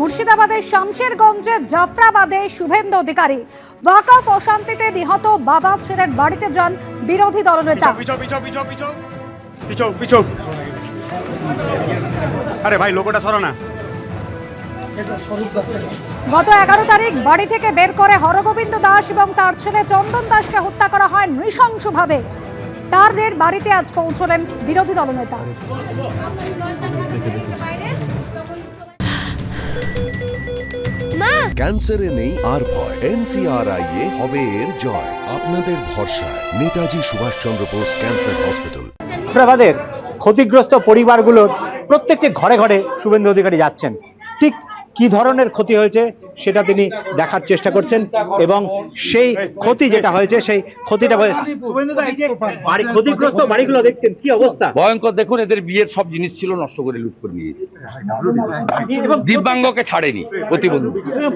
মুর্শিদাবাদের শামশেরগঞ্জে জাফরাবাদে শুভেন্দু অধিকারী ওয়াকফ অশান্তিতে নিহত বাবা ছেলের বাড়িতে যান বিরোধী দলনেতা। আরে ভাই লোকটা সরো না। গত 11 তারিখ বাড়ি থেকে বের করে হরগোবিন্দ দাস এবং তার ছেলে চন্দন দাসকে হত্যা করা হয় নৃশংসভাবে। তাদের বাড়িতে আজ পৌঁছলেন বিরোধী দলনেতা। ক্যান্সারে নেই আর ভয়, NCRI এ হবে এর জয়। আপনাদের ভরসা নেতাজি সুভাষচন্দ্র বোস ক্যান্সার হসপিটাল। জাফরাবাদের ক্ষতিগ্রস্ত পরিবারগুলোর প্রত্যেকটি ঘরে ঘরে শুভেন্দু অধিকারী যাচ্ছেন। ঠিক কি ধরনের ক্ষতি হয়েছে সেটা তিনি দেখার চেষ্টা করছেন এবং সেই ক্ষতি যেটা হয়েছে সেই ক্ষতিটা বাড়ি ক্ষতিগ্রস্ত বাড়িগুলো দেখছেন কি অবস্থা, ভয়ঙ্কর। দেখুন, এদের বিয়ের সব জিনিস ছিল নষ্ট করে লুট করে নিয়েছে এবং দিব্যাঙ্গকে ছাড়েনি, প্রতিবন্ধী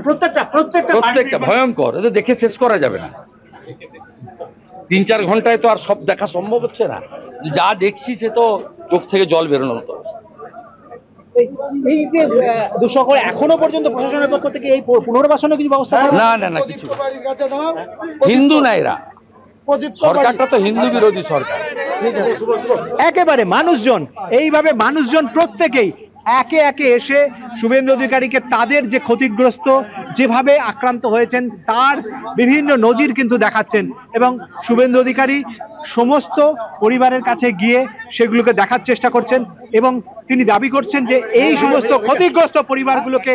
প্রত্যেকটা ভয়ঙ্কর। এদের দেখে শেষ করা যাবে না। 3-4 ঘন্টায় তো আর সব দেখা সম্ভব হচ্ছে না। যা দেখছি সে তো চোখ থেকে জল বেরোনোর মতো। এই যে দুঃসহ এখনো পর্যন্ত প্রশাসনের পক্ষ থেকে এই পুনর্বাসনের কিছু ব্যবস্থা না না না, কিছু হিন্দু না, এরা সরকারটা তো হিন্দু বিরোধী সরকার। একেবারে মানুষজন এইভাবে মানুষজন প্রত্যেকেই একে একে এসে শুভেন্দু অধিকারীকে তাদের যে ক্ষতিগ্রস্ত যেভাবে আক্রান্ত হয়েছেন তার বিভিন্ন নজির কিন্তু দেখাচ্ছেন এবং শুভেন্দু অধিকারী সমস্ত পরিবারের কাছে গিয়ে সেগুলোকে দেখার চেষ্টা করছেন এবং তিনি দাবি করছেন যে এই সমস্ত ক্ষতিগ্রস্ত পরিবারগুলোকে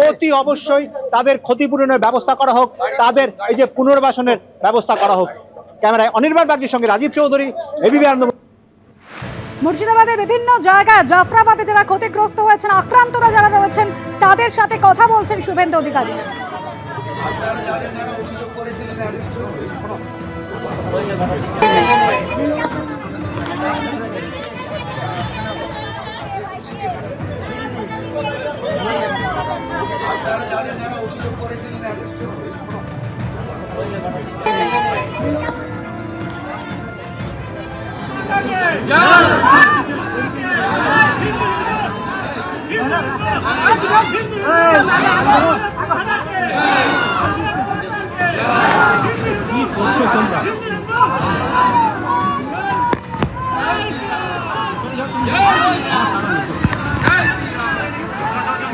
অতি অবশ্যই তাদের ক্ষতিপূরণের ব্যবস্থা করা হোক, তাদের এই যে পুনর্বাসনের ব্যবস্থা করা হোক। ক্যামেরায় অনির্বাণ বাগচির সঙ্গে রাজীব চৌধুরী, এবিপি আনন্দ। মুর্শিদাবাদে বিভিন্ন জায়গায় জাফরাবাদে যারা ক্ষতিগ্রস্ত হয়েছেন, আক্রান্তরা যারা রয়েছেন তাদের সাথে কথা বলছেন শুভেন্দু অধিকারী।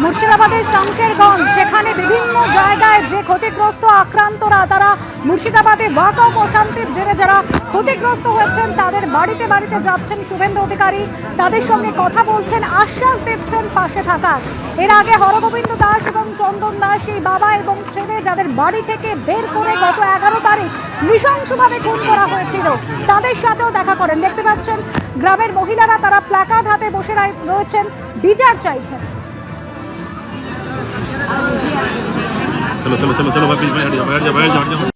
মুর্শিদাবাদের শামশেরগঞ্জ, সেখানে বিভিন্ন জায়গায় যে ক্ষতিগ্রস্ত আক্রান্তরা তারা মুর্শিদাবাদে ওয়াকফ অশান্তির জেরে যারা ক্ষতিগ্রস্ত হয়েছেন তাদের বাড়িতে বাড়িতে যাচ্ছেন শুভেন্দু অধিকারী, তাদের সঙ্গে কথা বলছেন, আশ্বাস দিচ্ছেন পাশে থাকার। এর আগে হরগোবিন্দ দাস এবং চন্দন দাস এই বাবা এবং ছেলে যাদের বাড়ি থেকে বের করে গত 11 তারিখ নৃশংসভাবে খুন করা হয়েছিল তাদের সাথেও দেখা করেন। দেখতে পাচ্ছেন গ্রামের মহিলারা তারা প্ল্যাকার্ড হাতে বসে রয়েছেন, বিচার চাইছেন। चलो चलो चलो चलो भाई